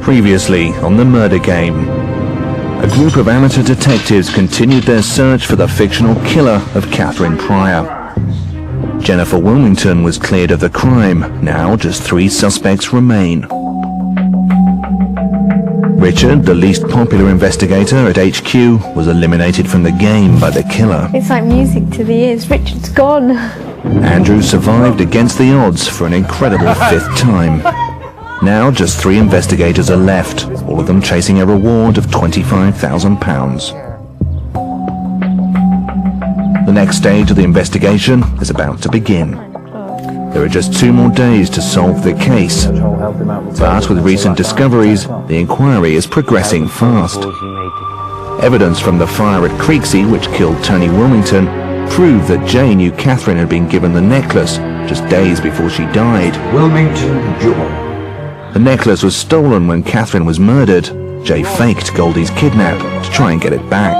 Previously on The Murder Game, a group of amateur detectives continued their search for the fictional killer of Catherine Pryor. Jennifer Wilmington was cleared of the crime. Now just 3 suspects remain. Richard, the least popular investigator at HQ, was eliminated from the game by the killer. It's like music to the ears. Richard's gone. Andrew survived against the odds for an incredible 5th time. Now just 3 investigators are left, all of them chasing a reward of £25,000. The next stage of the investigation is about to begin. There are just 2 more days to solve the case, but with recent discoveries, the inquiry is progressing fast. Evidence from the fire at Creeksea, which killed Tony Wilmington, proved that Jay knew Catherine had been given the necklace just days before she died. Wilmington Jewel. The necklace was stolen when Catherine was murdered. Jay faked Goldie's kidnap to try and get it back.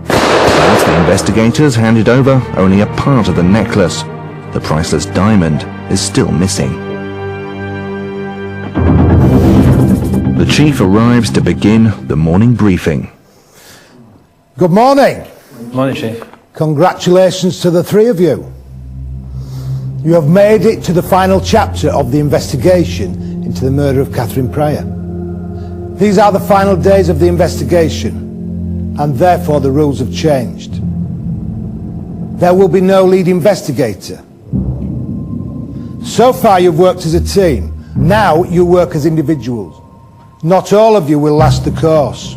But the investigators handed over only a part of the necklace. The priceless diamond is still missing. The chief arrives to begin the morning briefing. Good morning. Morning, Chief. Congratulations to the 3 of you. You have made it to the final chapter of the investigation into the murder of Catherine Pryor. These are the final days of the investigation, and therefore the rules have changed. There will be no lead investigator. So far you've worked as a team. Now you work as individuals. Not all of you will last the course.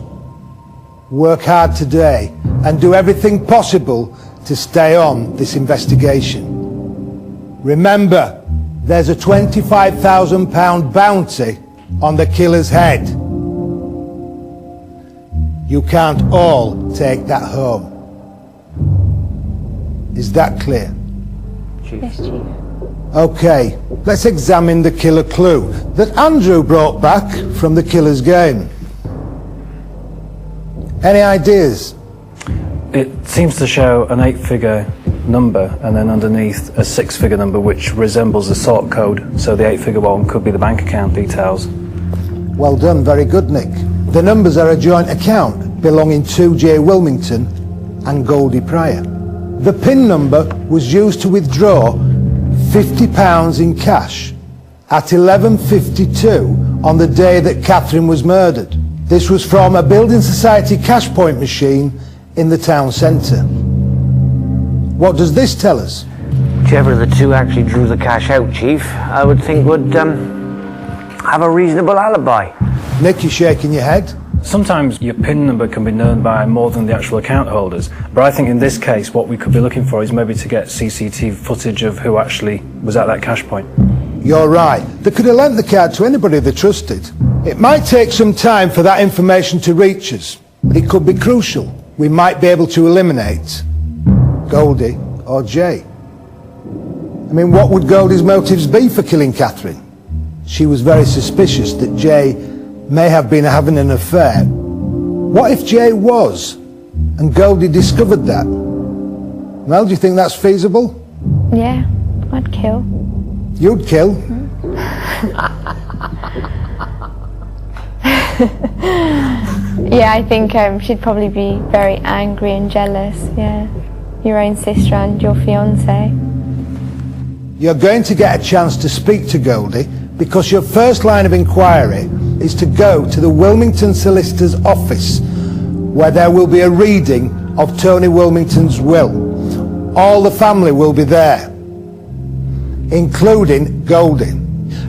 Work hard today and do everything possible to stay on this investigation. Remember, there's a £25,000 bounty on the killer's head. You can't all take that home. Is that clear? Yes, Chief. Okay, let's examine the killer clue that Andrew brought back from the killer's game. Any ideas? It seems to show an 8-figure number and then underneath a 6-figure number which resembles the sort code, so the 8-figure one could be the bank account details. Well done, very good, Nick. The numbers are a joint account belonging to Jay Wilmington and Goldie Pryor. The PIN number was used to withdraw £50 in cash at 11:52 on the day that Catherine was murdered. This was from a Building Society cash point machine in the town centre. What does this tell us? Whichever of the 2 actually drew the cash out, Chief, I would think would have a reasonable alibi. Nick, you shaking your head? Sometimes your PIN number can be known by more than the actual account holders, but I think in this case what we could be looking for is maybe to get CCTV footage of who actually was at that cash point. You're right. They could have lent the card to anybody they trusted. It might take some time for that information to reach us, but it could be crucial. We might be able to eliminate Goldie or Jay. I mean, what would Goldie's motives be for killing Catherine? She was very suspicious that Jay may have been having an affair. What if Jay was, and Goldie discovered that? Mel, do you think that's feasible? Yeah, I'd kill. You'd kill? Yeah, I think she'd probably be very angry and jealous, yeah. Your own sister and your fiancé. You're going to get a chance to speak to Goldie because your first line of inquiry is to go to the Wilmington solicitor's office where there will be a reading of Tony Wilmington's will. All the family will be there, including Goldie.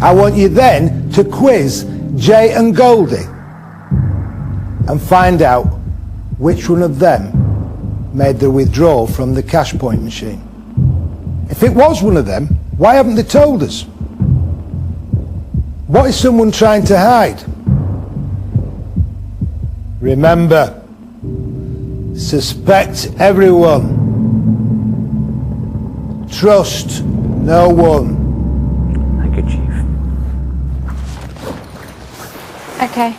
I want you then to quiz Jay and Goldie and find out which one of them made the withdrawal from the cash point machine. If it was one of them, why haven't they told us? What is someone trying to hide? Remember, suspect everyone. Trust no one. Thank you, Chief. Okay.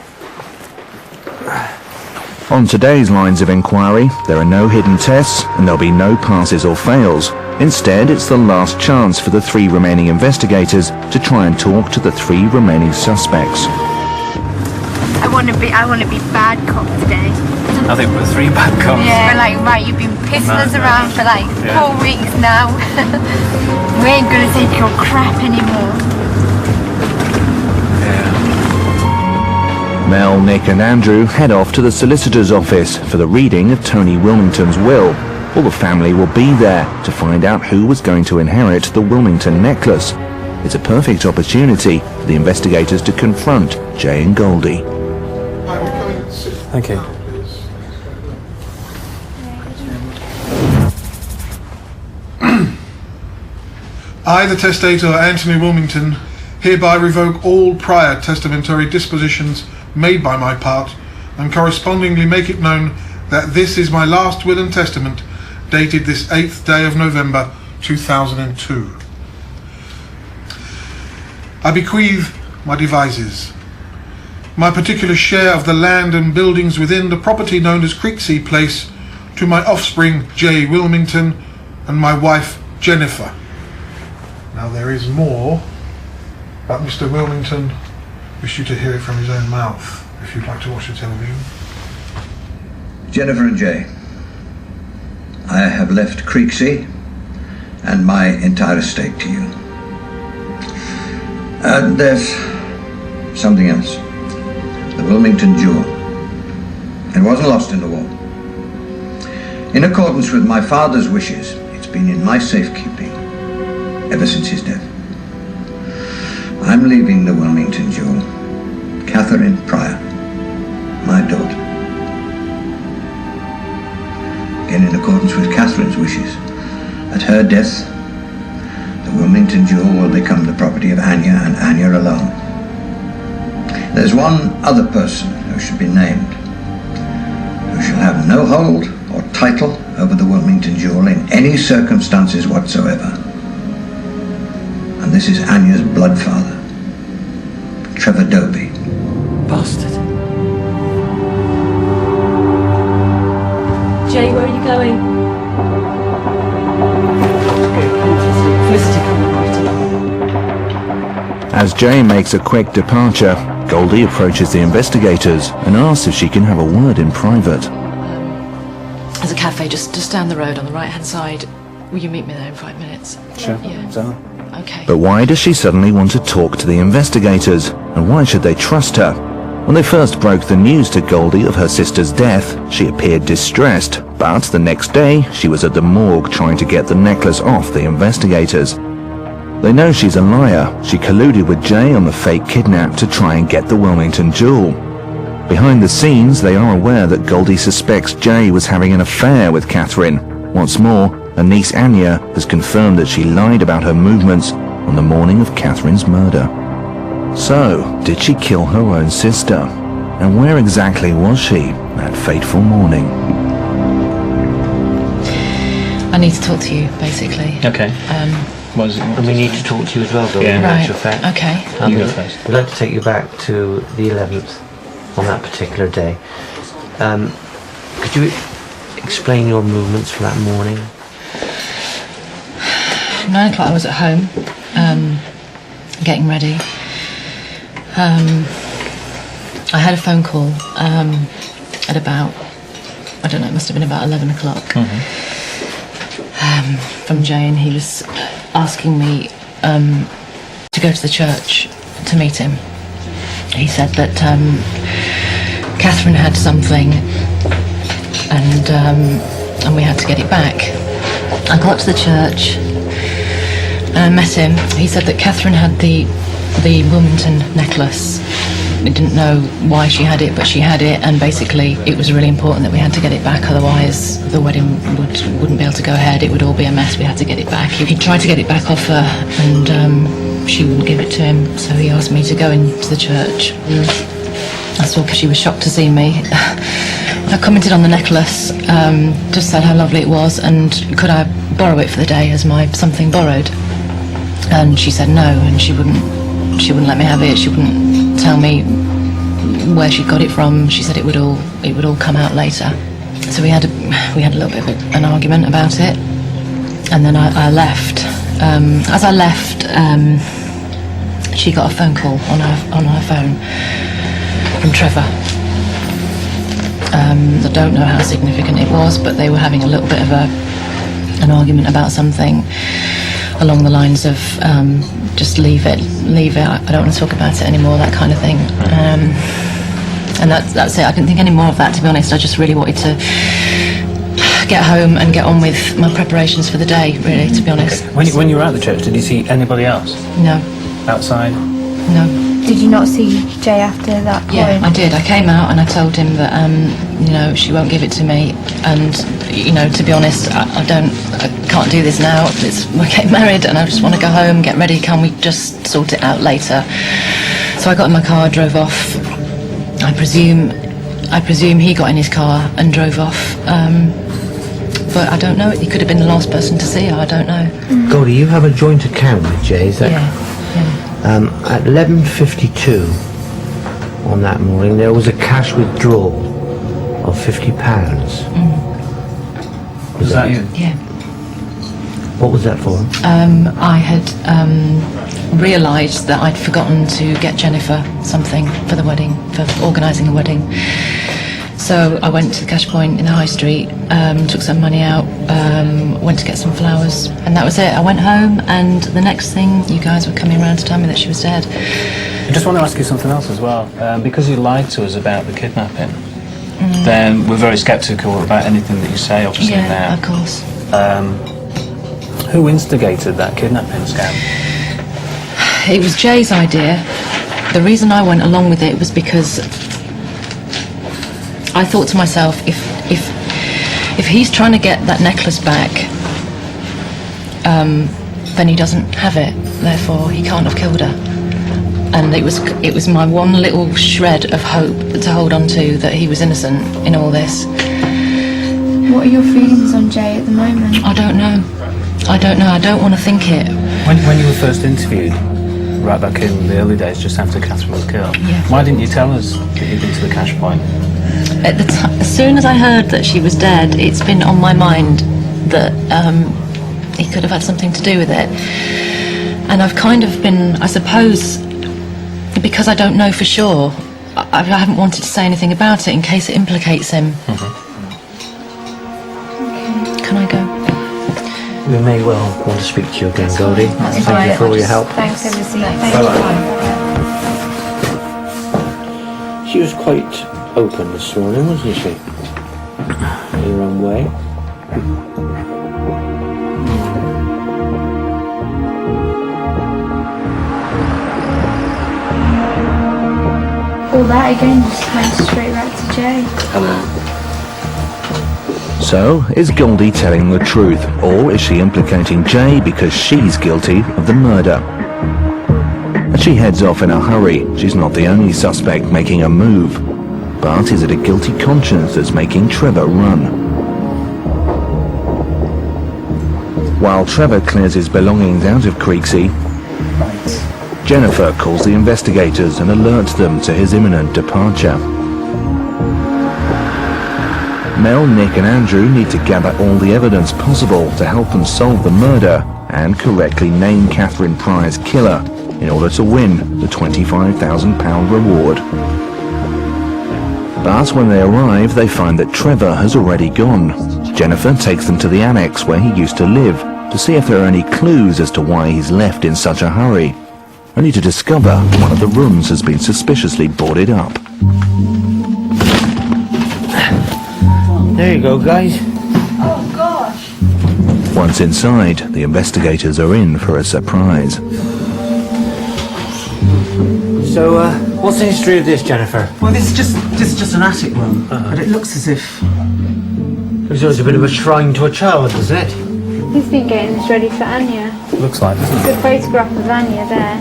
On today's lines of inquiry, there are no hidden tests and there'll be no passes or fails. Instead, it's the last chance for the 3 remaining investigators to try and talk to the 3 remaining suspects. I want to be bad cop today. I think we're 3 bad cops. Yeah. We're like, right, you've been pissing us around for like 4 weeks now. We ain't gonna take your crap anymore. Mel, Nick and Andrew head off to the solicitor's office for the reading of Tony Wilmington's will. All the family will be there to find out who was going to inherit the Wilmington necklace. It's a perfect opportunity for the investigators to confront Jay and Goldie. Thank you. I, the testator Anthony Wilmington, hereby revoke all prior testamentary dispositions made by my part, and correspondingly make it known that this is my last will and testament, dated this 8th day of November 2002. I bequeath my devises, my particular share of the land and buildings within the property known as Creeksea Place, to my offspring Jay Wilmington and my wife Jennifer. Now there is more, but Mr. Wilmington wished you to hear it from his own mouth, if you'd like to watch the television. Jennifer and Jay, I have left Creeksea and my entire estate to you. And there's something else. The Wilmington jewel. It wasn't lost in the war. In accordance with my father's wishes, it's been in my safekeeping ever since his death. I'm leaving the Wilmington jewel, Catherine Pryor, my daughter. Again, in accordance with Catherine's wishes, at her death, the Wilmington jewel will become the property of Anya and Anya alone. There's one other person who should be named, who shall have no hold or title over the Wilmington jewel in any circumstances whatsoever. And this is Anya's blood father, Trevor Dobie. Bastard. Jay, where are you going? As Jay makes a quick departure, Goldie approaches the investigators and asks if she can have a word in private. There's a cafe just down the road on the right-hand side. Will you meet me there in 5 minutes? Sure. Yeah. So, Okay. But why does she suddenly want to talk to the investigators? And why should they trust her? When they first broke the news to Goldie of her sister's death, she appeared distressed, but the next day she was at the morgue trying to get the necklace off the investigators. They know she's a liar. She colluded with Jay on the fake kidnap to try and get the Wilmington jewel. Behind the scenes, they are aware that Goldie suspects Jay was having an affair with Catherine. What's more, her niece Anya has confirmed that she lied about her movements on the morning of Catherine's murder. So, did she kill her own sister? And where exactly was she that fateful morning? I need to talk to you, basically. Okay. What is it? And we need to talk to you as well, Bill. Yeah. In Right. actual fact. Okay. You go first. We'd like to take you back to the 11th on that particular day. Could you explain your movements for that morning? 9 o'clock I was at home, getting ready. I had a phone call at about, I don't know, it must have been about 11 o'clock from Jay, and he was asking me to go to the church to meet him. He said that Catherine had something and we had to get it back. I got to the church and I met him. He said that Catherine had the Wilmington necklace. We didn't know why she had it, but she had it, and basically it was really important that we had to get it back, otherwise the wedding wouldn't be able to go ahead. It would all be a mess. We had to get it back. He tried to get it back off her, and she wouldn't give it to him, so he asked me to go into the church. I saw she was shocked to see me. I commented on the necklace, just said how lovely it was, and could I borrow it for the day as my something borrowed? And she said no, and she wouldn't let me have it. She wouldn't tell me where she got it from. She said it would all come out later. So we had a little bit of an argument about it, and then I left. As I left, she got a phone call on her phone from Trevor. I don't know how significant it was, but they were having a little bit of an argument about something along the lines of just leave it, I don't want to talk about it anymore, that kind of thing. And that's it. I didn't think any more of that, to be honest. I just really wanted to get home and get on with my preparations for the day, really, to be honest. When you were at the church, did you see anybody else? No. Outside? No. Did you not see Jay after that point? Yeah, I did. I came out and I told him that, she won't give it to me, and, to be honest, I can't do this now. We're getting married and I just want to go home, get ready. Can we just sort it out later? So I got in my car, drove off. I presume he got in his car and drove off. But I don't know. He could have been the last person to see her. I don't know. Goldie, you have a joint account with Jay, is that? Yeah. At 11:52 on that morning, there was a cash withdrawal of £50. Was that you? Yeah. What was that for? I had realised that I'd forgotten to get Jennifer something for the wedding, for organising a wedding. So I went to the cash point in the high street, took some money out, went to get some flowers, and that was it. I went home, and the next thing, you guys were coming around to tell me that she was dead. I just want to ask you something else as well. Because you lied to us about the kidnapping, then we're very sceptical about anything that you say, obviously, now. Yeah, of course. Who instigated that kidnapping scam? It was Jay's idea. The reason I went along with it was because I thought to myself, if he's trying to get that necklace back, then he doesn't have it. Therefore, he can't have killed her. And it was my one little shred of hope to hold on to, that he was innocent in all this. What are your feelings on Jay at the moment? I don't know. I don't want to think it. When you were first interviewed, right back in the early days, just after Catherine was killed, why didn't you tell us that you'd been to the cash point? At the as soon as I heard that she was dead, it's been on my mind that he could have had something to do with it. And I've kind of been, I suppose, because I don't know for sure, I haven't wanted to say anything about it in case it implicates him. Can I go? We may well want to speak to you again, Goldie. Thank you for all your help. Thanks, everything. She was quite open this morning, wasn't she? In her own way. All that again just went straight back to Jay. Hello. So, is Goldie telling the truth, or is she implicating Jay because she's guilty of the murder? As she heads off in a hurry, she's not the only suspect making a move. But is it a guilty conscience that's making Trevor run? While Trevor clears his belongings out of Creeksea, Jennifer calls the investigators and alerts them to his imminent departure. Mel, Nick and Andrew need to gather all the evidence possible to help them solve the murder and correctly name Catherine Pry's killer in order to win the £25,000 reward. But when they arrive, they find that Trevor has already gone. Jennifer takes them to the annex where he used to live to see if there are any clues as to why he's left in such a hurry, only to discover one of the rooms has been suspiciously boarded up. There you go, guys. Oh gosh. Once inside, the investigators are in for a surprise. So, what's the history of this, Jennifer? Well, this is just an attic room, but it looks as if... Looks like it's a bit of a shrine to a child, doesn't it? He's been getting this ready for Anya. Looks like, doesn't it? The photograph of Anya there.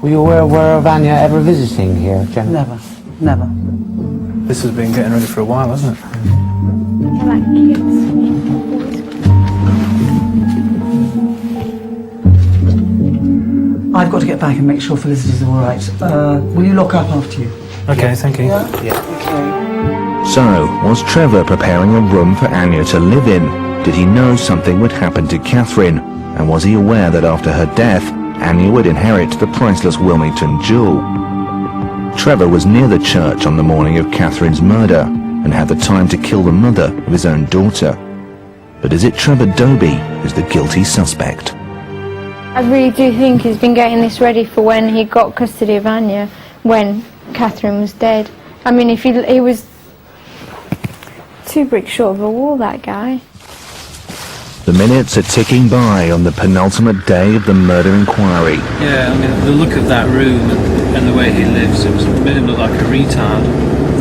Were you aware of Anya ever visiting here, Jen? Never. Never. This has been getting ready for a while, hasn't it? They're like kids. I've got to get back and make sure Felicity's all right. Will you lock up after you? Okay, thank you. Okay. So, was Trevor preparing a room for Anya to live in? Did he know something would happen to Catherine? And was he aware that after her death, Anya would inherit the priceless Wilmington jewel? Trevor was near the church on the morning of Catherine's murder and had the time to kill the mother of his own daughter. But is it Trevor Doby who's the guilty suspect? I really do think he's been getting this ready for when he got custody of Anya, when Catherine was dead. I mean, if he was 2 bricks short of a wall, that guy. The minutes are ticking by on the penultimate day of the murder inquiry. Yeah, I mean, the look of that room and the way he lives, it made him look like a retard.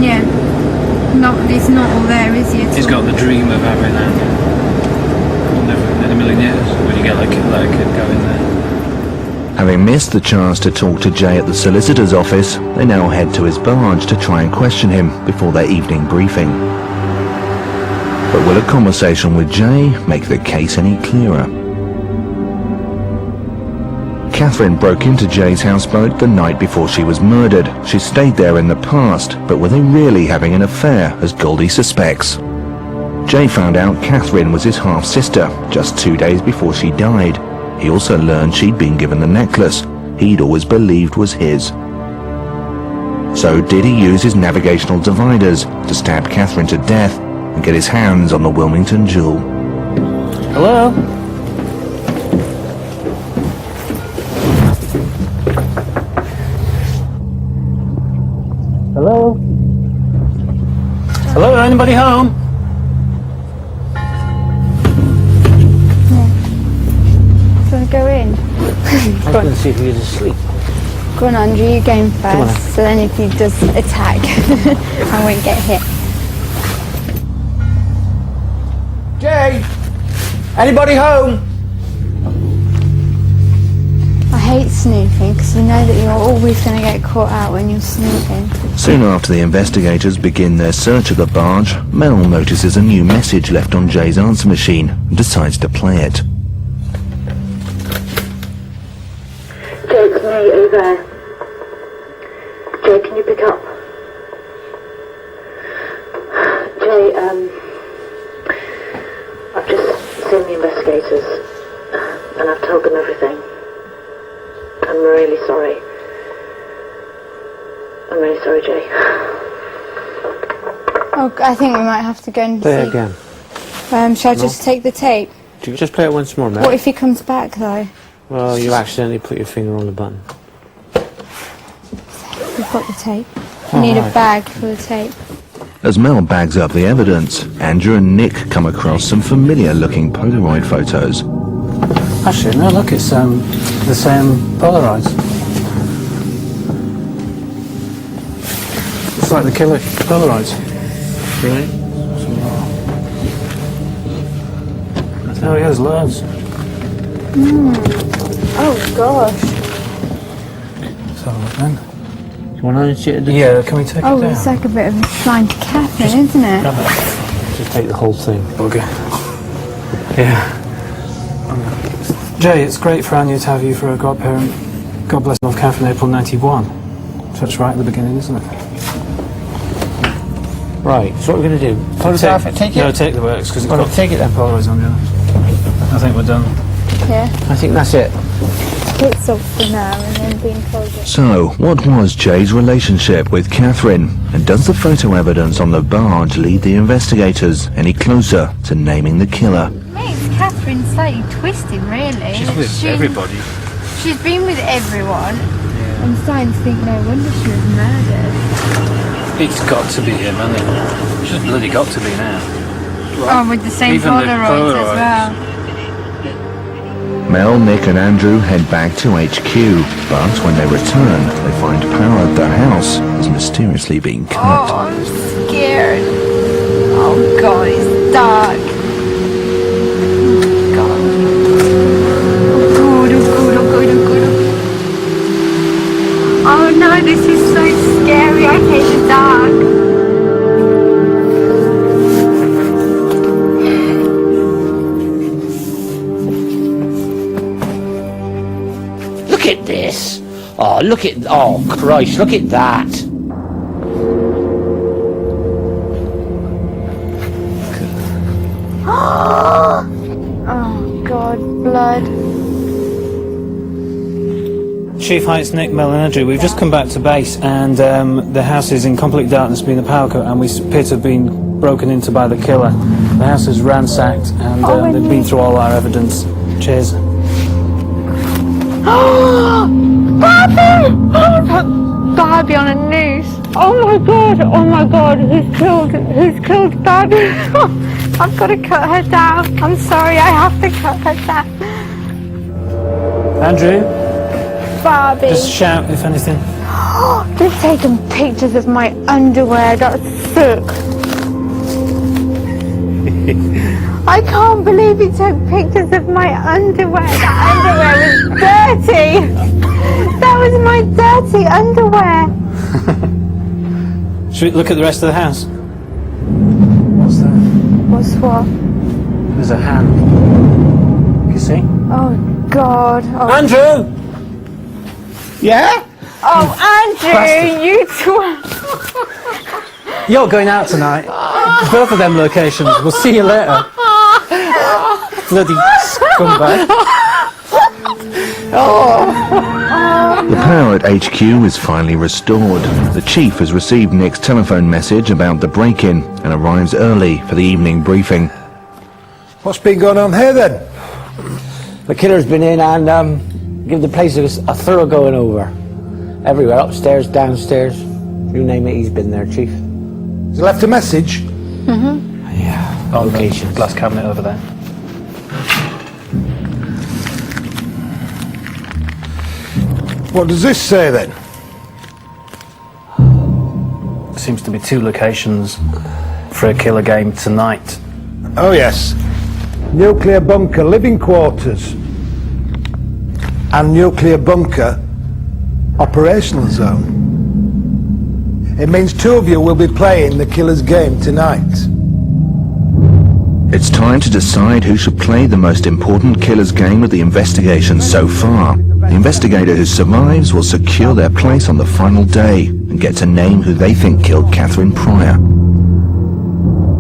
Yeah. It's not all there, is he? He's got the dream of having Anya. Never in a million years when you get let a kid go in there. Having missed the chance to talk to Jay at the solicitor's office, they now head to his barge to try and question him before their evening briefing. But will a conversation with Jay make the case any clearer? Catherine broke into Jay's houseboat the night before she was murdered. She stayed there in the past, but were they really having an affair, as Goldie suspects? Jay found out Catherine was his half-sister just 2 days before she died. He also learned she'd been given the necklace he'd always believed was his. So did he use his navigational dividers to stab Catherine to death and get his hands on the Wilmington jewel? Hello? Hello? Hello, anybody home? Do you want to go in? I was going to see if he was asleep. Go on, Andrew, you go in first. So then if he does attack, I won't get hit. Jay! Anybody home? I hate snooping because you know that you're always going to get caught out when you're snooping. Soon after the investigators begin their search of the barge, Mel notices a new message left on Jay's answer machine and decides to play it. Jay, it's me, are you there? Jay, can you pick up? Jay, I've just seen the investigators and I've told them everything. I'm really sorry. I'm really sorry, Jay. Oh, I think we might have to go and Play it see. again. Shall I just take the tape? Do you just play it once more, Mel? What if he comes back, though? Well, you accidentally put your finger on the button. We've got the tape. We need a bag for the tape. As Mel bags up the evidence, Andrew and Nick come across some familiar-looking Polaroid photos. Actually, no, look, it's the same Polaroids. It's like the killer Polaroids. Really? Oh, yeah, there's loads. Oh, gosh. Let's have a look then. You want to see it? Yeah, can we take it Oh, down? it's like a bit of a flying Catherine, isn't it? Just take the whole thing. Okay. Yeah. Jay, it's great for Anya to have you for a godparent. God bless North Catherine, April 91. So it's right at the beginning, isn't it? Right, so what we're going to do? Photograph it, take it? No, take the works, because it's Well, got take it then. Polaroids on the other. I think we're done. Yeah. I think that's it. It's off for now and then being told it. So, what was Jay's relationship with Catherine? And does the photo evidence on the barge lead the investigators any closer to naming the killer? Makes Catherine slightly twisted, really. She's with everybody. She's been with everyone. I'm starting to think no wonder she was murdered. It's got to be him, hasn't it? She's bloody got to be now. Oh, with the same Even the Polaroids as well. Mel, Nick and Andrew head back to HQ, but when they return, they find power at their house has mysteriously been cut. Oh, I'm scared. Oh god, it's dark. Oh god. Oh this is so scary. I hate the dark. Look at this. Oh, look at... Oh, Christ, look at that. Oh, God, blood. Chief, hi, it's Nick, Mel and Andrew. We've just come back to base and the house is in complete darkness, being a power cut, and we appear to have been broken into by the killer. The house is ransacked and they've been through all our evidence. Cheers. Barbie! Barbie on a noose. Oh my god, he's killed Barbie. I've got to cut her down. I'm sorry, I have to cut her down. Andrew? Barbie. Just shout if anything. They've taken pictures of my underwear. That's sick. I can't believe he took pictures of my underwear. The underwear was dirty. That was my dirty underwear. Should we look at the rest of the house? What's that? What's what? There's a hand. Can you see? Oh God. Oh. Andrew! Yeah? Oh, Andrew, you twat. You're going out tonight. Both of them locations. We'll see you later. Bloody scumbag. The power at HQ is finally restored. The chief has received Nick's telephone message about the break-in and arrives early for the evening briefing. What's been going on here then? The killer's been in and give the place a thorough going over. Everywhere, upstairs, downstairs, you name it, he's been there, Chief. Has he left a message? Yeah, locations. Glass cabinet over there. What does this say then? Seems to be 2 locations for a killer game tonight. Oh yes. Nuclear bunker living quarters and nuclear bunker operational zone. It means 2 of you will be playing the killer's game tonight. It's time to decide who should play the most important killer's game of the investigation so far. The investigator who survives will secure their place on the final day and get to name who they think killed Catherine Pryor.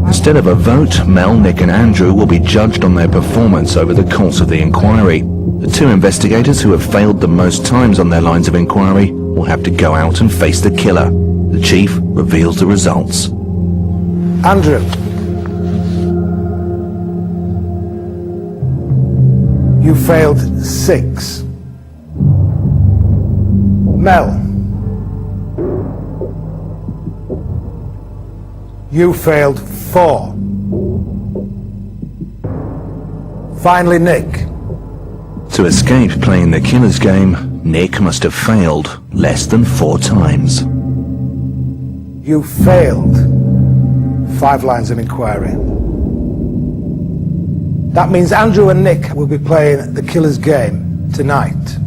Instead of a vote, Mel, Nick and Andrew will be judged on their performance over the course of the inquiry. The 2 investigators who have failed the most times on their lines of inquiry will have to go out and face the killer. The chief reveals the results. Andrew. You failed 6. Mel. You failed 4. Finally, Nick. To escape playing the killer's game, Nick must have failed less than 4 times. You failed 5 lines of inquiry. That means Andrew and Nick will be playing the killer's game tonight.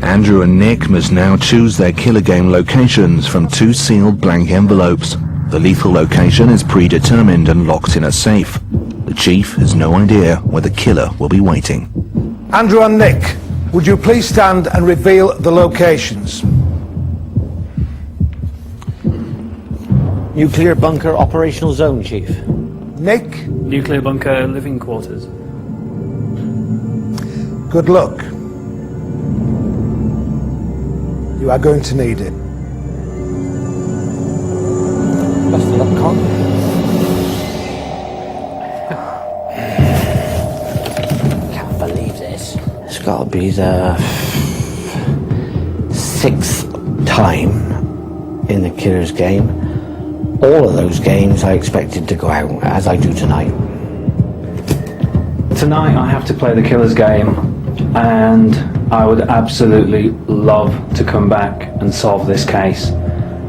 Andrew and Nick must now choose their killer game locations from 2 sealed blank envelopes. The lethal location is predetermined and locked in a safe. The chief has no idea where the killer will be waiting. Andrew and Nick, would you please stand and reveal the locations? Nuclear bunker operational zone, Chief. Nick? Nuclear bunker living quarters. Good luck. You are going to need it. Best of luck, Con. Can't believe this. It's got to be the 6th time in the killer's game. All of those games I expected to go out, as I do tonight. Tonight I have to play the killer's game, and I would absolutely love to come back and solve this case.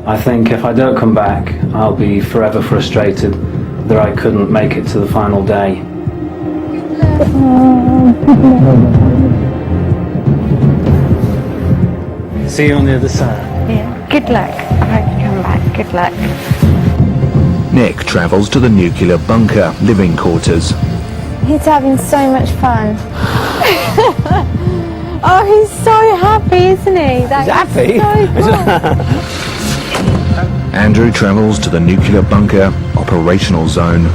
I think if I don't come back, I'll be forever frustrated that I couldn't make it to the final day. See you on the other side. Yeah. Good luck. I hope you come back. Good luck. Nick travels to the nuclear bunker living quarters. He's having so much fun. Oh, he's so happy, isn't he? That He's happy? So cool. Andrew travels to the nuclear bunker operational zone.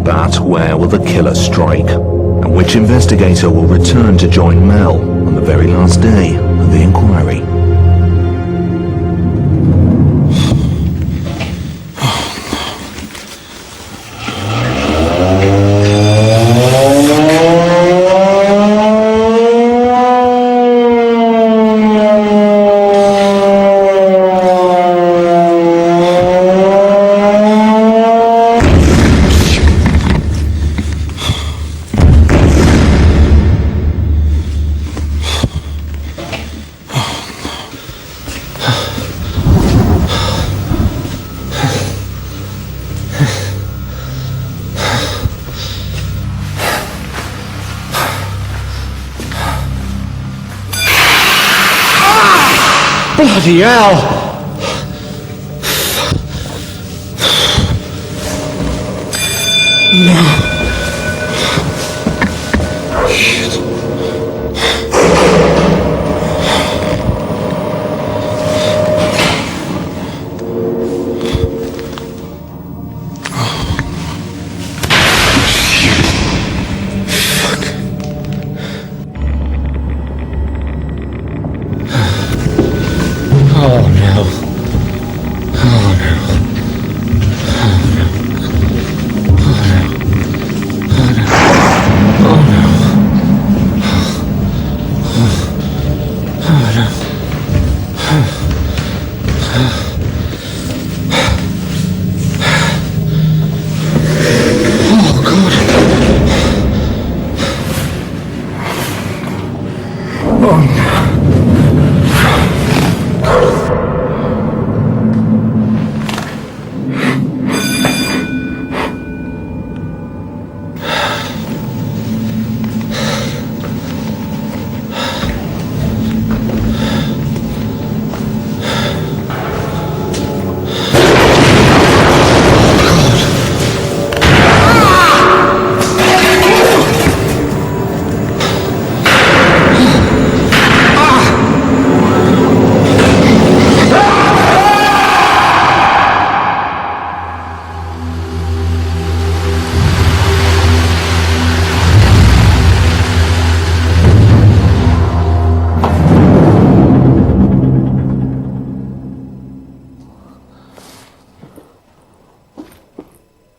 But where will the killer strike? And which investigator will return to join Mel on the very last day of the inquiry? Bloody hell!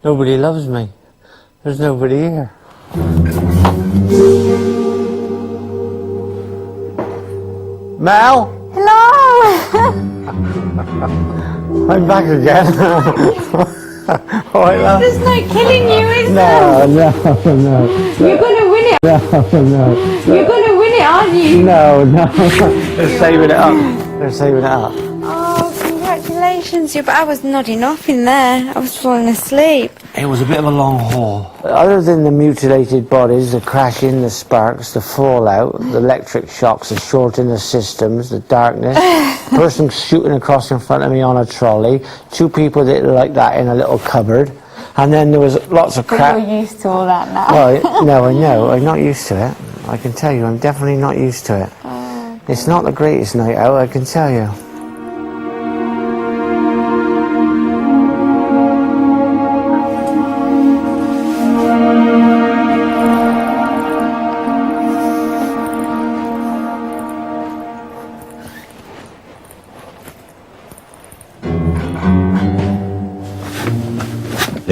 Nobody loves me. There's nobody here. Mel? Hello! I'm back again. Oh, I love. There's no killing you, is No, there? no. You're gonna win it. No. You're gonna win it, aren't you? No. They're saving it up. They're saving it up. Oh, congratulations. Yeah, but I was nodding off in there. I was falling asleep. It was a bit of a long haul. Other than the mutilated bodies, the crashing, the sparks, the fallout, the electric shocks, the short in the systems, the darkness, person shooting across in front of me on a trolley, two people that looked like that in a little cupboard, and then there was lots of crap. You're used to all that now. Well, no, I know. I'm not used to it. I can tell you, I'm definitely not used to it. It's not the greatest night out, I can tell you.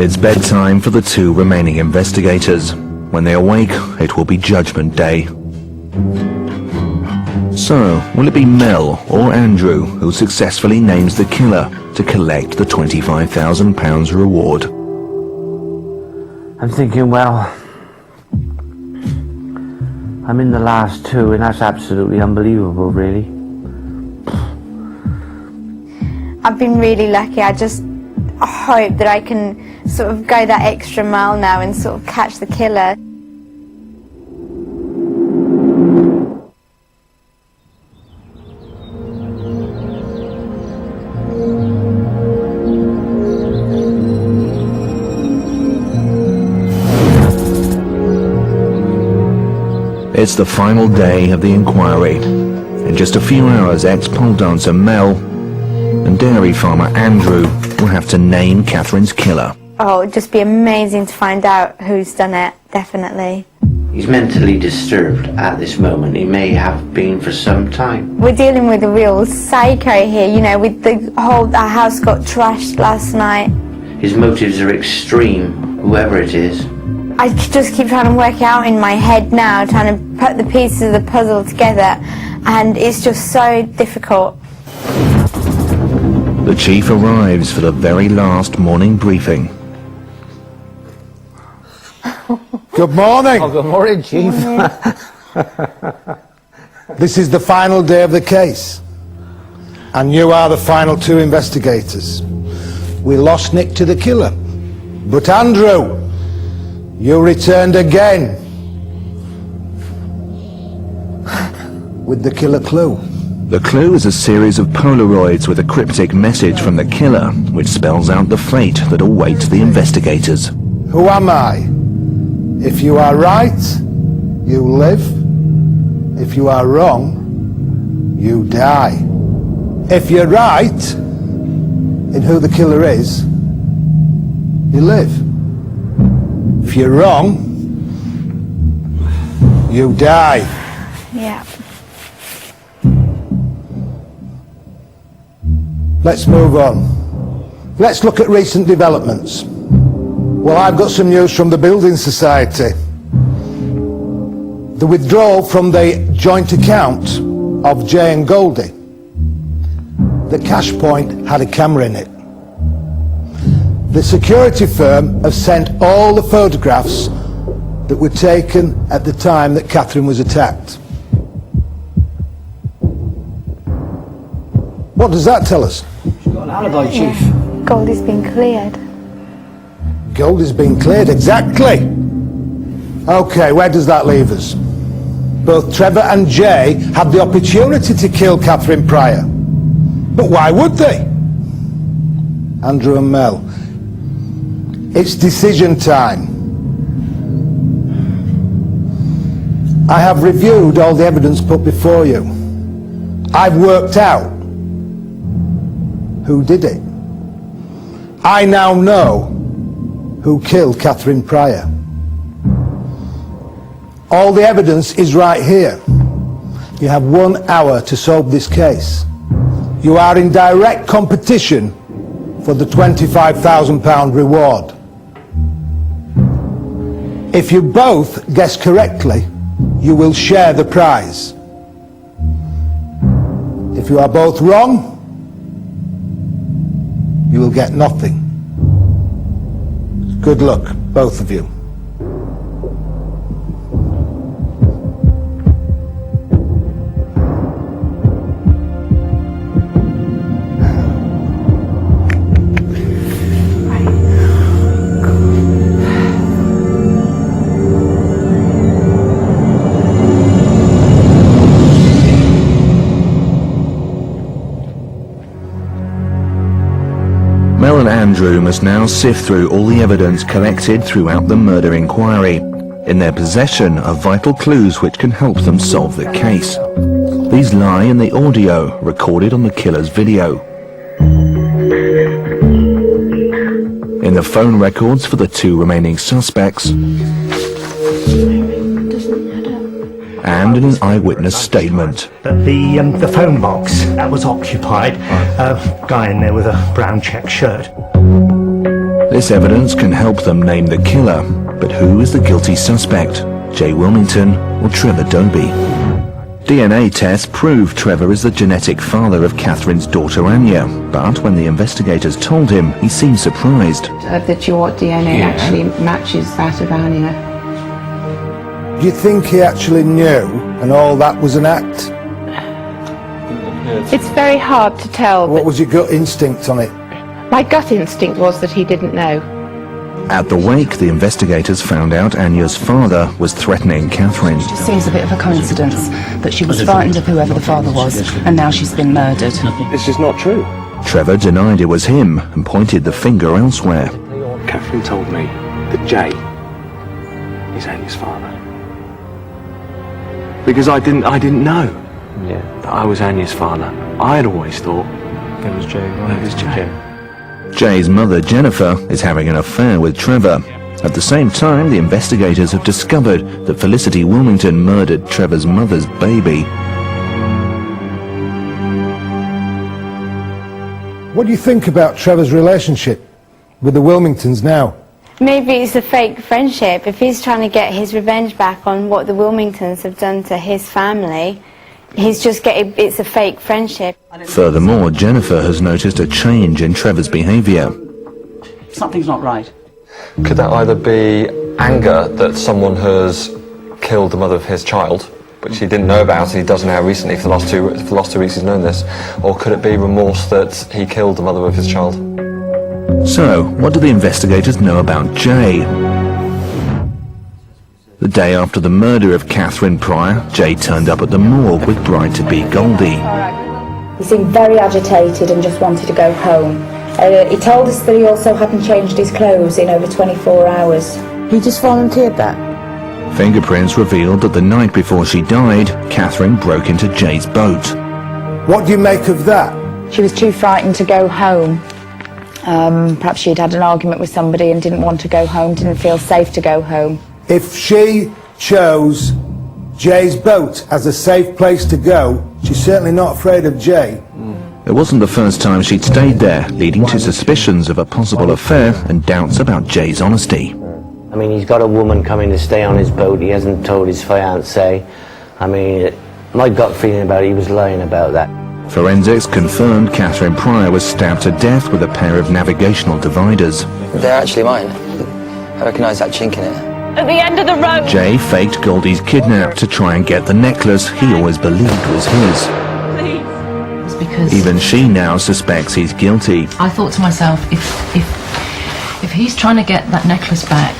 It's bedtime for the two remaining investigators. When they awake, it will be Judgment Day. So, will it be Mel or Andrew who successfully names the killer to collect the £25,000 reward? I'm thinking, well, I'm in the last two, and that's absolutely unbelievable, really. I've been really lucky. I just hope that I can sort of go that extra mile now and sort of catch the killer. It's the final day of the inquiry. In just a few hours, ex-pole dancer Mel and dairy farmer Andrew will have to name Catherine's killer. Oh, it'd just be amazing to find out who's done it, definitely. He's mentally disturbed at this moment. He may have been for some time. We're dealing with a real psycho here, you know, with our house got trashed last night. His motives are extreme, whoever it is. I just keep trying to work it out in my head now, trying to put the pieces of the puzzle together, and it's just so difficult. The chief arrives for the very last morning briefing. Good morning. Oh, good morning, Chief. This is the final day of the case, and you are the final two investigators. We lost Nick to the killer, but Andrew, you returned again with the killer clue. The clue is a series of Polaroids with a cryptic message from the killer, which spells out the fate that awaits the investigators. Who am I? If you are right, you live. If you are wrong, you die. If you're right in who the killer is, you live. If you're wrong, you die. Yeah. Let's move on. Let's look at recent developments. Well, I've got some news from the Building Society. The withdrawal from the joint account of Jay and Goldie. The cash point had a camera in it. The security firm have sent all the photographs that were taken at the time that Catherine was attacked. What does that tell us? She's got an alibi, Chief. Goldie's been cleared. Goldie's been cleared, exactly. Okay, where does that leave us? Both Trevor and Jay had the opportunity to kill Catherine Pryor. But why would they? Andrew and Mel. It's decision time. I have reviewed all the evidence put before you. I've worked out who did it. I now know who killed Catherine Pryor. All the evidence is right here. You have 1 hour to solve this case. You are in direct competition for the £25,000 reward. If you both guess correctly, you will share the prize. If you are both wrong, you will get nothing. Good luck, both of you. Mel and Andrew must now sift through all the evidence collected throughout the murder inquiry. In their possession are vital clues which can help them solve the case. These lie in the audio recorded on the killer's video. In the phone records for the 2 remaining suspects, and in an eyewitness statement. But the phone box, that was occupied. A guy in there with a brown check shirt. This evidence can help them name the killer, but who is the guilty suspect? Jay Wilmington or Trevor Dobie? DNA tests prove Trevor is the genetic father of Catherine's daughter Anya, but when the investigators told him, he seemed surprised. That your DNA actually matches that of Anya. Do you think he actually knew and all that was an act? It's very hard to tell. What was your gut instinct on it? My gut instinct was that he didn't know. At the wake, the investigators found out Anya's father was threatening Catherine. It just seems a bit of a coincidence that she was frightened of whoever the father was, and now she's been murdered. This is not true. Trevor denied it was him and pointed the finger elsewhere. Catherine told me that Jay is Anya's father. because I didn't know Yeah. that I was Anya's father. I had always thought It was Jay, right? it was Jay. Jay's mother, Jennifer, is having an affair with Trevor. At the same time, the investigators have discovered that Felicity Wilmington murdered Trevor's mother's baby. What do you think about Trevor's relationship with the Wilmingtons now? Maybe it's a fake friendship. If he's trying to get his revenge back on what the Wilmingtons have done to his family, it's a fake friendship. Furthermore, Jennifer has noticed a change in Trevor's behaviour. Something's not right. Could that either be anger that someone has killed the mother of his child, which he didn't know about, and he does now recently, for the last 2 weeks he's known this, or could it be remorse that he killed the mother of his child? So, what do the investigators know about Jay? The day after the murder of Catherine Pryor, Jay turned up at the morgue with bride-to-be Goldie. He seemed very agitated and just wanted to go home. He told us that he also hadn't changed his clothes in over 24 hours. He just volunteered that? Fingerprints revealed that the night before she died, Catherine broke into Jay's boat. What do you make of that? She was too frightened to go home. Perhaps she'd had an argument with somebody and didn't want to go home, didn't feel safe to go home. If she chose Jay's boat as a safe place to go, she's certainly not afraid of Jay. It wasn't the first time she'd stayed there, leading to suspicions of a possible affair and doubts about Jay's honesty. I mean, he's got a woman coming to stay on his boat. He hasn't told his fiancée. I mean, my gut feeling about it, he was lying about that. Forensics confirmed Catherine Pryor was stabbed to death with a pair of navigational dividers. They're actually mine. I recognise that chink in it. At the end of the road. Jay faked Goldie's kidnap to try and get the necklace he always believed was his. It's because Even she now suspects he's guilty. I thought to myself, if he's trying to get that necklace back,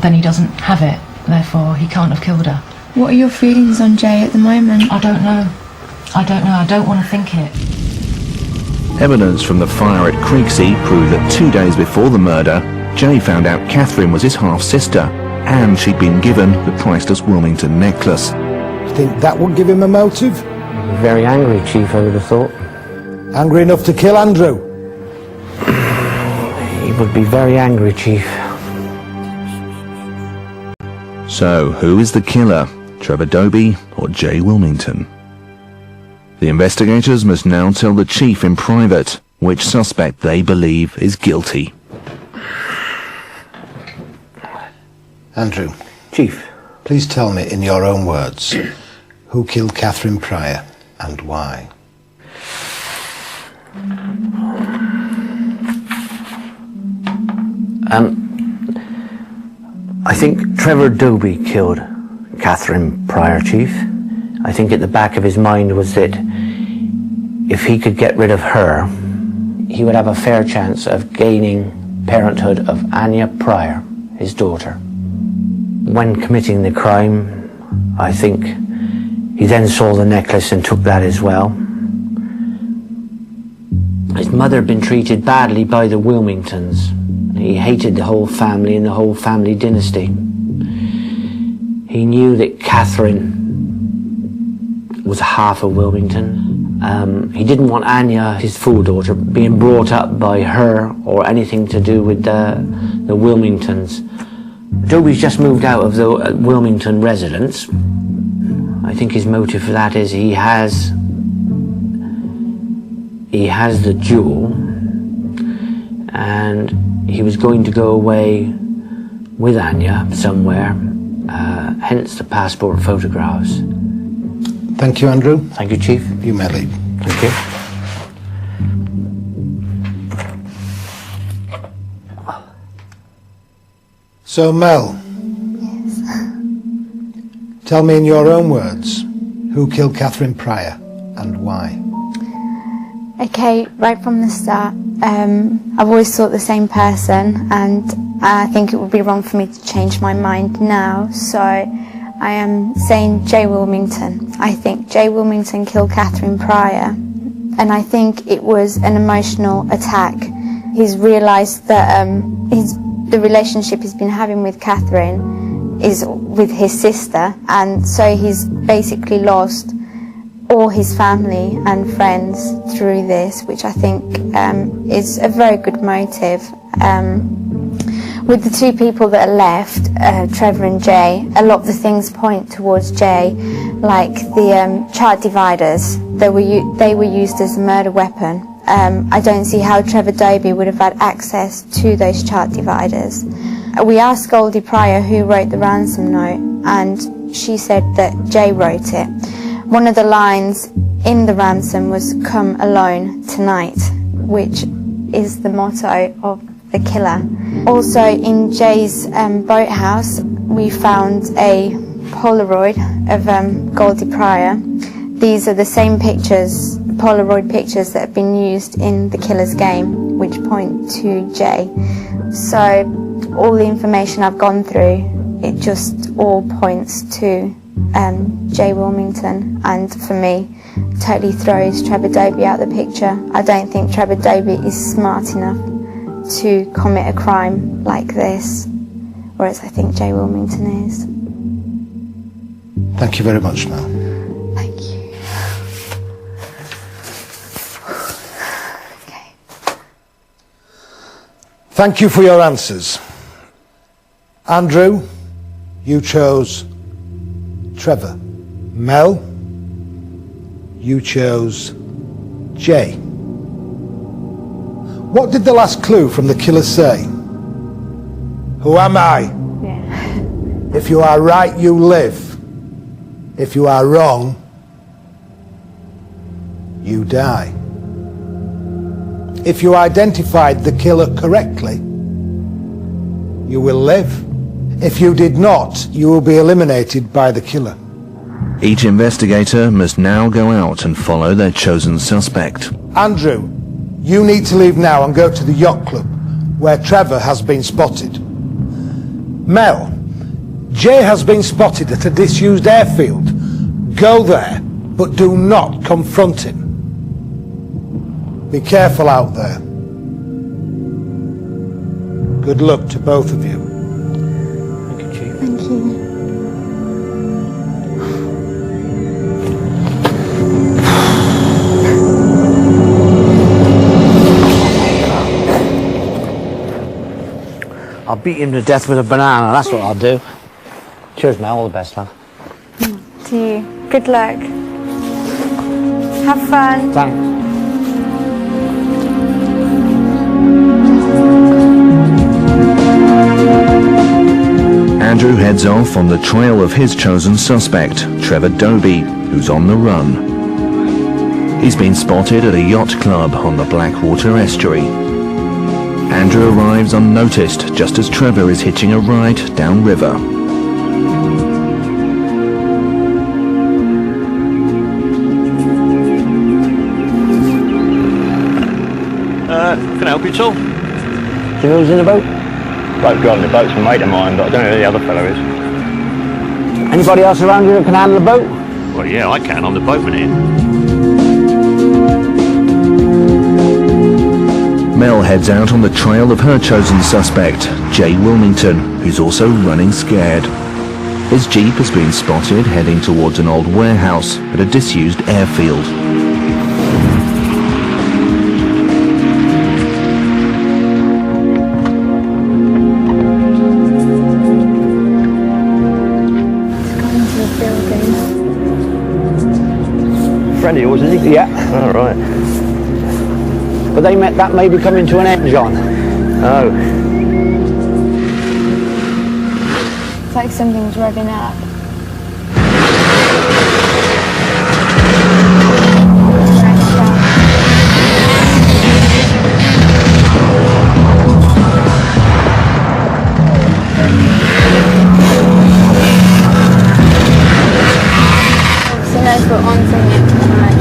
then he doesn't have it. Therefore, he can't have killed her. What are your feelings on Jay at the moment? I don't know. I don't want to think it. Evidence from the fire at Creeksea proved that 2 days before the murder, Jay found out Catherine was his half-sister, and she'd been given the priceless Wilmington necklace. Think that would give him a motive? Very angry, Chief, I would have thought. Angry enough to kill Andrew? He would be very angry, Chief. So, who is the killer? Trevor Doby or Jay Wilmington? The investigators must now tell the chief in private which suspect they believe is guilty. Andrew. Chief. Please tell me in your own words, who killed Catherine Pryor and why? I think Trevor Doby killed Catherine Pryor, Chief. I think at the back of his mind was that if he could get rid of her, he would have a fair chance of gaining parenthood of Anya Pryor, his daughter. When committing the crime, I think he then saw the necklace and took that as well. His mother had been treated badly by the Wilmingtons. He hated the whole family and the whole family dynasty. He knew that Catherine was half of Wilmington. He didn't want Anya, his full daughter, being brought up by her or anything to do with the Wilmingtons. Doby's just moved out of the Wilmington residence. I think his motive for that is he has the jewel, and he was going to go away with Anya somewhere, hence the passport photographs. Thank you, Andrew. Thank you, Chief. You may leave. Thank you. So, Mel. Yes. Tell me in your own words, who killed Catherine Pryor and why? Okay, right from the start, I've always thought the same person, and I think it would be wrong for me to change my mind now, so I am saying Jay Wilmington. I think Jay Wilmington killed Catherine Pryor, and I think it was an emotional attack. He's realised that the relationship he's been having with Catherine is with his sister, and so he's basically lost all his family and friends through this, which I think is a very good motive. With the two people that are left, Trevor and Jay, a lot of the things point towards Jay, like the chart dividers. They were used as a murder weapon. I don't see how Trevor Dobie would have had access to those chart dividers. We asked Goldie Pryor who wrote the ransom note, and she said that Jay wrote it. One of the lines in the ransom was "Come alone tonight," which is the motto of the killer. Also in Jay's boathouse we found a Polaroid of Goldie Pryor. These are the same pictures, Polaroid pictures, that have been used in the killer's game, which point to Jay. So all the information I've gone through, it just all points to Jay Wilmington, and for me totally throws Trevor Dobie out of the picture. I don't think Trevor Dobie is smart enough to commit a crime like this, whereas I think Jay Wilmington is. Thank you very much, Mel. Thank you. Thank you for your answers. Andrew, you chose Trevor. Mel, you chose Jay. What did the last clue from the killer say? Who am I? Yeah. If you are right, you live. If you are wrong, you die. If you identified the killer correctly, you will live. If you did not, you will be eliminated by the killer. Each investigator must now go out and follow their chosen suspect. Andrew, you need to leave now and go to the yacht club, where Trevor has been spotted. Mel, Jay has been spotted at a disused airfield. Go there, but do not confront him. Be careful out there. Good luck to both of you. Thank you, Chief. Thank you. I'll beat him to death with a banana, that's what I'll do. Cheers, Mel, all the best, love. To you. Good luck. Have fun. Thanks. Andrew heads off on the trail of his chosen suspect, Trevor Dobie, who's on the run. He's been spotted at a yacht club on the Blackwater estuary. Andrew arrives unnoticed just as Trevor is hitching a ride downriver. Can I help you at all? Do you know who's in the boat? Bloke driving the boat's a mate of mine, but I don't know who the other fellow is. Anybody else around here that can handle the boat? Well, yeah, I can. I'm the boatman here. Mel heads out on the trail of her chosen suspect, Jay Wilmington, who's also running scared. His jeep has been spotted heading towards an old warehouse at a disused airfield. Friend of yours, is he? Yeah. All right. But that may be coming to an end, John. Oh. It's like something's revving up. So knows we're on something tonight.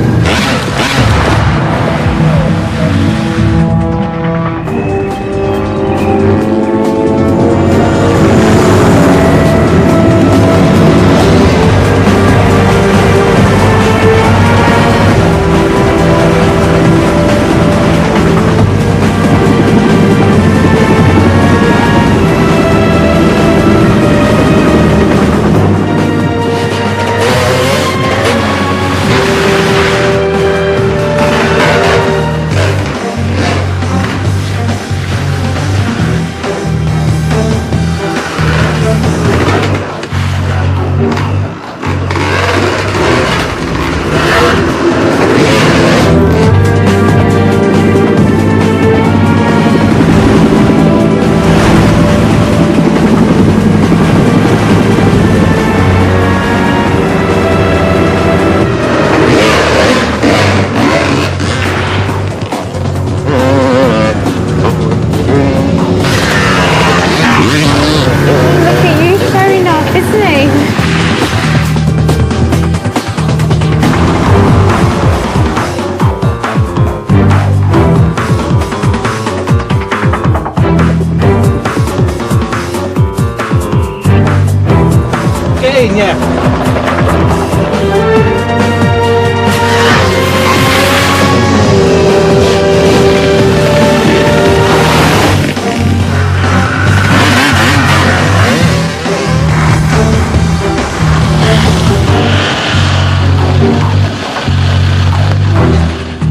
Get in, yeah.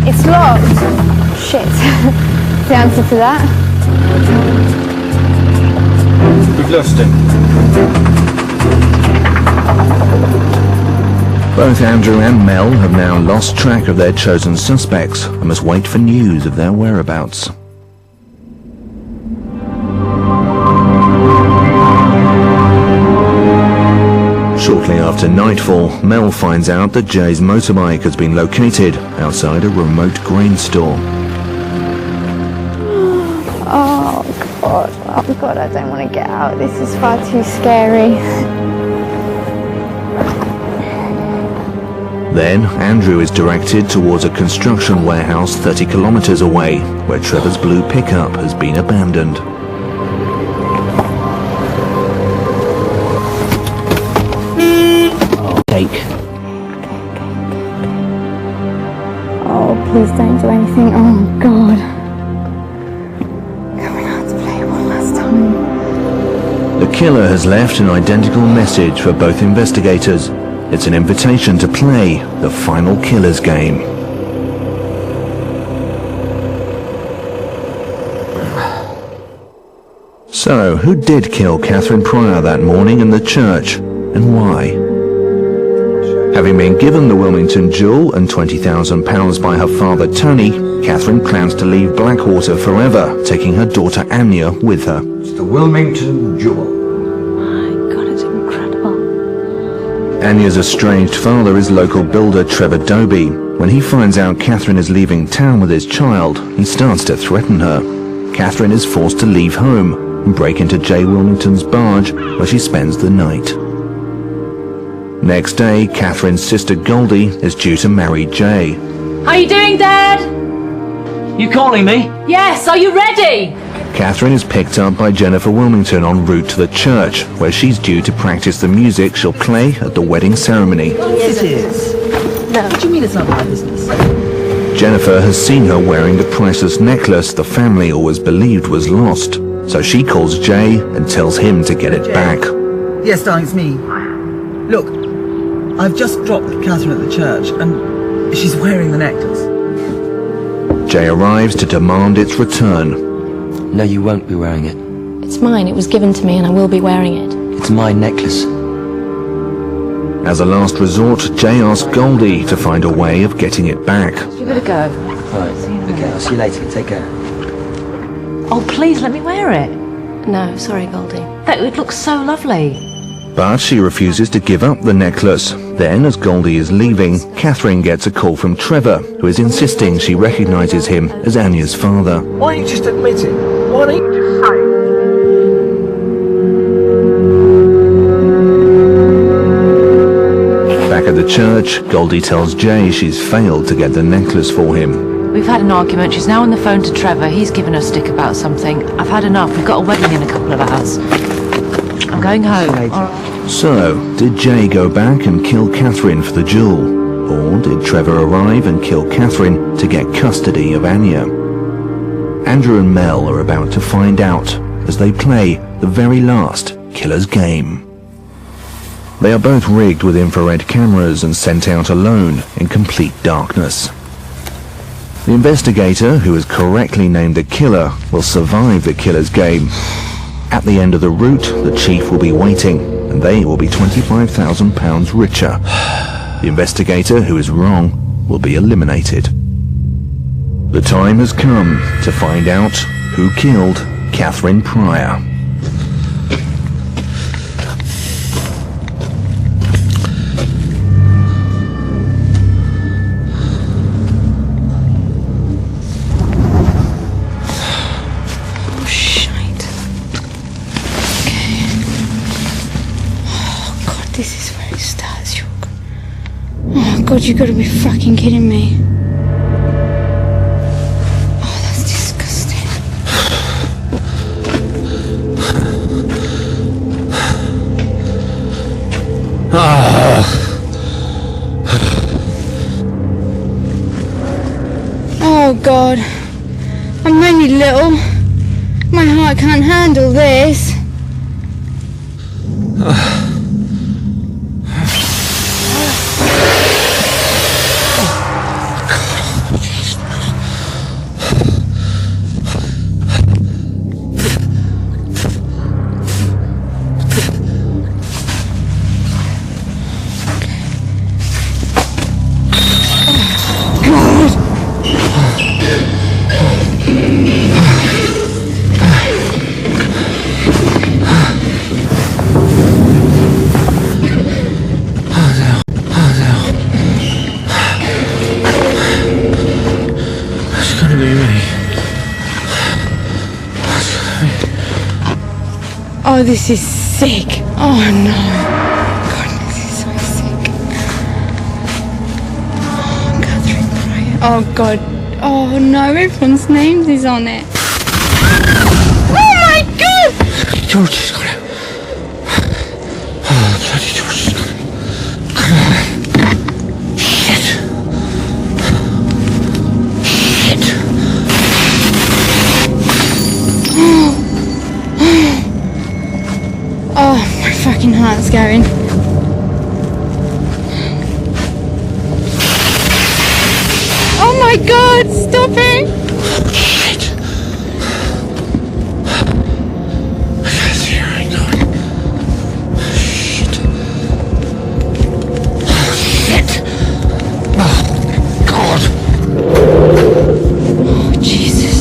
It's locked. Shit. The answer to that. We've lost him. Both Andrew and Mel have now lost track of their chosen suspects and must wait for news of their whereabouts. Shortly after nightfall, Mel finds out that Jay's motorbike has been located outside a remote grain store. Oh God. Oh God, I don't want to get out. This is far too scary. Then, Andrew is directed towards a construction warehouse 30 kilometers away, where Trevor's blue pickup has been abandoned. Cake. Oh, please don't do anything. Oh God. Coming out to play one last time. The killer has left an identical message for both investigators. It's an invitation to play the final killer's game. So, who did kill Catherine Pryor that morning in the church, and why? Having been given the Wilmington jewel and £20,000 by her father Tony, Catherine plans to leave Blackwater forever, taking her daughter Anya with her. It's the Wilmington jewel. Anya's estranged father is local builder Trevor Doby. When he finds out Catherine is leaving town with his child, he starts to threaten her. Catherine is forced to leave home and break into Jay Wilmington's barge, where she spends the night. Next day, Catherine's sister Goldie is due to marry Jay. How you doing, Dad? You calling me? Yes, are you ready? Catherine is picked up by Jennifer Wilmington en route to the church, where she's due to practice the music she'll play at the wedding ceremony. Yes, it is. No. What do you mean it's not my business? Jennifer has seen her wearing the priceless necklace the family always believed was lost, so she calls Jay and tells him to get it back. Yes, darling, it's me. Look, I've just dropped Catherine at the church, and she's wearing the necklace. Jay arrives to demand its return. No, you won't be wearing it. It's mine. It was given to me and I will be wearing it. It's my necklace. As a last resort, Jay asks Goldie to find a way of getting it back. You better go. Right, okay, I'll see you later. Take care. Oh, please let me wear it. No, sorry, Goldie. That would look so lovely. But she refuses to give up the necklace. Then, as Goldie is leaving, Catherine gets a call from Trevor, who is insisting she recognises him as Anya's father. Why don't you just admit it? Why don't you just say it? Back at the church, Goldie tells Jay she's failed to get the necklace for him. We've had an argument. She's now on the phone to Trevor. He's given her stick about something. I've had enough. We've got a wedding in a couple of hours. I'm going home. So, did Jay go back and kill Catherine for the jewel? Or did Trevor arrive and kill Catherine to get custody of Anya? Andrew and Mel are about to find out as they play the very last killer's game. They are both rigged with infrared cameras and sent out alone in complete darkness. The investigator, who has correctly named the killer, will survive the killer's game. At the end of the route, the chief will be waiting, and they will be £25,000 richer. The investigator who is wrong will be eliminated. The time has come to find out who killed Catherine Pryor. God, you gotta be fucking kidding me. Oh, that's disgusting. little. My heart can't handle this. Oh, this is sick. Oh no. God, this is so sick. Oh, Catherine Pryor. Oh God. Oh no, everyone's name is on it. Oh my God! George has got it. Oh, bloody George has got it. Come on. Shit. Shit. Oh, my fucking heart's going. Oh my God, stop it! Shit. I can't see her, I know. Shit. Oh, shit. Oh, God. Oh, Jesus.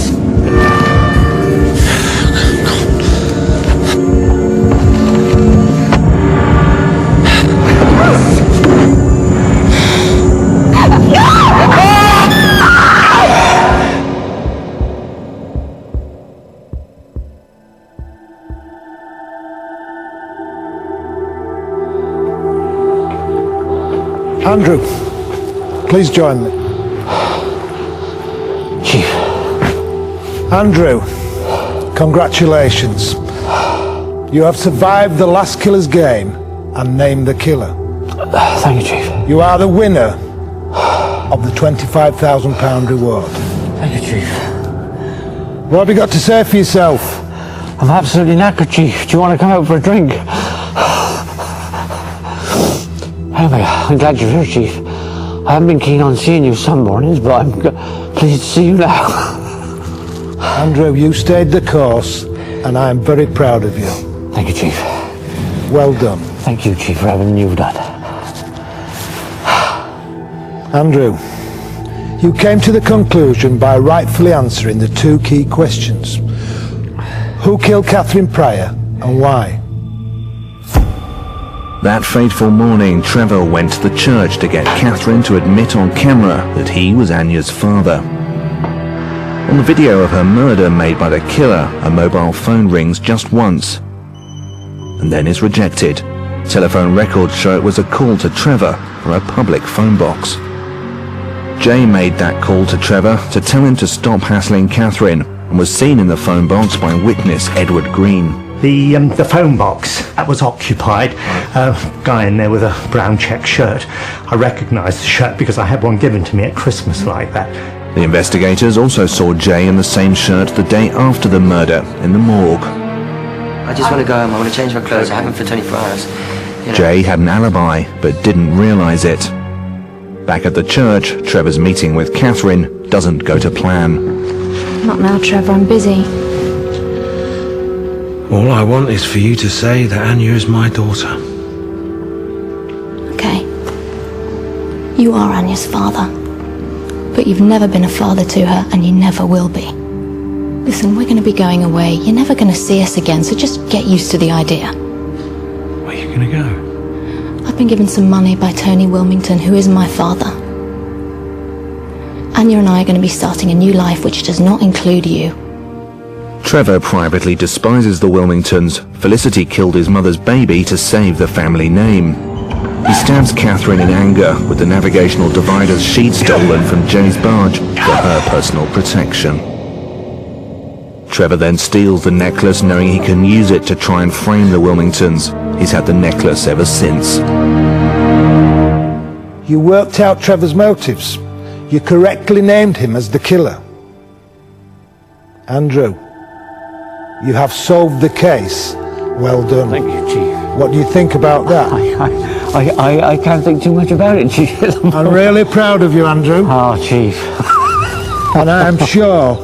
Andrew, please join me. Chief. Andrew, congratulations. You have survived the last killer's game and named the killer. Thank you, Chief. You are the winner of the £25,000 reward. Thank you, Chief. What have you got to say for yourself? I'm absolutely knackered, Chief. Do you want to come out for a drink? Anyway, I'm glad you're here, Chief. I haven't been keen on seeing you some mornings, but I'm pleased to see you now. Andrew, you stayed the course, and I am very proud of you. Thank you, Chief. Well done. Thank you, Chief, for everything you've done. Andrew, you came to the conclusion by rightfully answering the two key questions. Who killed Catherine Pryor, and why? That fateful morning, Trevor went to the church to get Catherine to admit on camera that he was Anya's father. On the video of her murder made by the killer, a mobile phone rings just once and then is rejected. Telephone records show it was a call to Trevor from a public phone box. Jay made that call to Trevor to tell him to stop hassling Catherine and was seen in the phone box by witness Edward Green. The phone box, that was occupied. Guy in there with a brown check shirt. I recognised the shirt because I had one given to me at Christmas like that. The investigators also saw Jay in the same shirt the day after the murder in the morgue. I just want to go home. I want to change my clothes. I haven't for 24 hours. You know. Jay had an alibi, but didn't realise it. Back at the church, Trevor's meeting with Catherine doesn't go to plan. Not now, Trevor, I'm busy. All I want is for you to say that Anya is my daughter. Okay. You are Anya's father. But you've never been a father to her, and you never will be. Listen, we're going to be going away. You're never going to see us again, so just get used to the idea. Where are you going to go? I've been given some money by Tony Wilmington, who is my father. Anya and I are going to be starting a new life which does not include you. Trevor privately despises the Wilmingtons. Felicity killed his mother's baby to save the family name. He stabs Catherine in anger with the navigational divider's sheet stolen from Jay's barge for her personal protection. Trevor then steals the necklace knowing he can use it to try and frame the Wilmingtons. He's had the necklace ever since. You worked out Trevor's motives. You correctly named him as the killer. Andrew, you have solved the case. Well done. Thank you, Chief. What do you think about that? I can't think too much about it, Chief. I'm really proud of you, Andrew. Oh, Chief. And I'm sure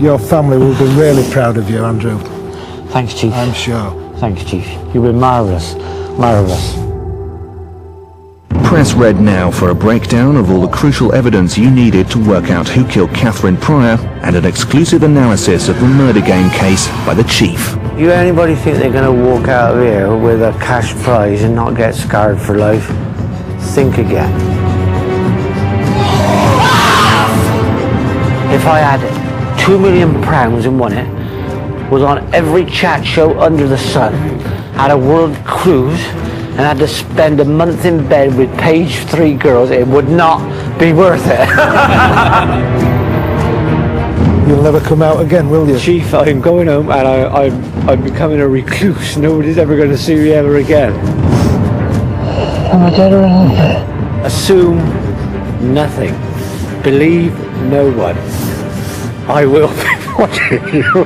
your family will be really proud of you, Andrew. Thanks, Chief. I'm sure. Thanks, Chief. You've been marvellous. Marvellous. Press red now for a breakdown of all the crucial evidence you needed to work out who killed Catherine Pryor and an exclusive analysis of the murder game case by the Chief. You anybody think they're going to walk out of here with a cash prize and not get scarred for life? Think again. If I had £2 million and won it, was on every chat show under the sun, had a world cruise, and had to spend a month in bed with page 3 girls, it would not be worth it. You'll never come out again, will you? Chief, I'm going home and I'm becoming a recluse. Nobody's ever going to see me ever again. Am I dead or alive? Assume nothing. Believe no one. I will be watching you.